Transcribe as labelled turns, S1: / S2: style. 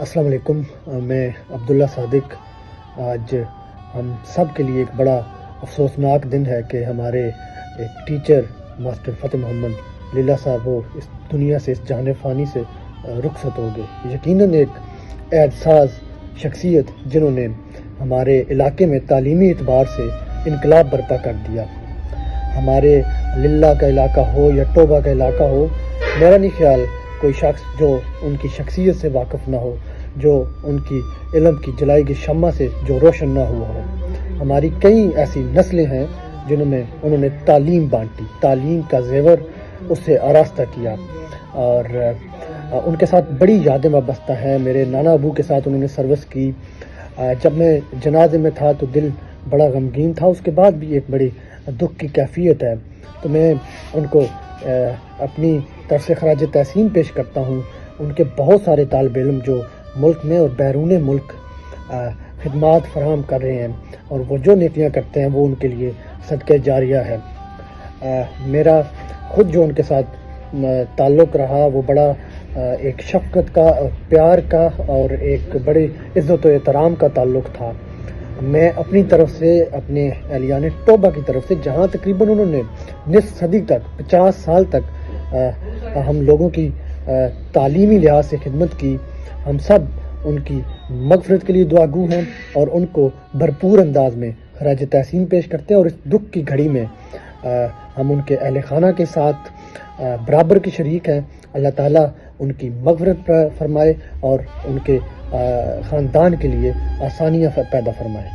S1: السلام علیکم، میں عبداللہ صادق۔ آج ہم سب کے لیے ایک بڑا افسوسناک دن ہے کہ ہمارے ایک ٹیچر ماسٹر فتح محمد لیلہ صاحب وہ اس دنیا سے، اس جہان فانی سے رخصت ہو گئے۔ یقیناً ایک اعزاز شخصیت جنہوں نے ہمارے علاقے میں تعلیمی اعتبار سے انقلاب برپا کر دیا۔ ہمارے لیلہ کا علاقہ ہو یا ٹوبہ کا علاقہ ہو، میرا نہیں خیال کوئی شخص جو ان کی شخصیت سے واقف نہ ہو، جو ان کی علم کی جلائی گئی شمع سے جو روشن نہ ہوا ہو۔ ہماری کئی ایسی نسلیں ہیں انہوں نے تعلیم بانٹی، تعلیم کا زیور اس سے آراستہ کیا، اور ان کے ساتھ بڑی یادیں وابستہ ہیں۔ میرے نانا ابو کے ساتھ انہوں نے سروس کی۔ جب میں جنازے میں تھا تو دل بڑا غمگین تھا، اس کے بعد بھی ایک بڑی دکھ کی کیفیت ہے۔ تو میں ان کو اپنی طرف سے خراج تحسین پیش کرتا ہوں۔ ان کے بہت سارے طالب علم جو ملک میں اور بیرون ملک خدمات فراہم کر رہے ہیں، اور وہ جو نیکیاں کرتے ہیں وہ ان کے لیے صدقہ جاریہ ہے۔ میرا خود جو ان کے ساتھ تعلق رہا وہ بڑا ایک شفقت کا، پیار کا اور ایک بڑی عزت و احترام کا تعلق تھا۔ میں اپنی طرف سے، اپنے اہلیان ٹوبہ کی طرف سے، جہاں تقریباً انہوں نے نصف صدی تک، 50 سال تک ہم لوگوں کی تعلیمی لحاظ سے خدمت کی، ہم سب ان کی مغفرت کے لیے دعا گو ہیں اور ان کو بھرپور انداز میں خراج تحسین پیش کرتے ہیں۔ اور اس دکھ کی گھڑی میں ہم ان کے اہل خانہ کے ساتھ برابر کے شریک ہیں۔ اللہ تعالیٰ ان کی مغفرت فرمائے اور ان کے خاندان کے لیے آسانیاں پیدا فرمائے۔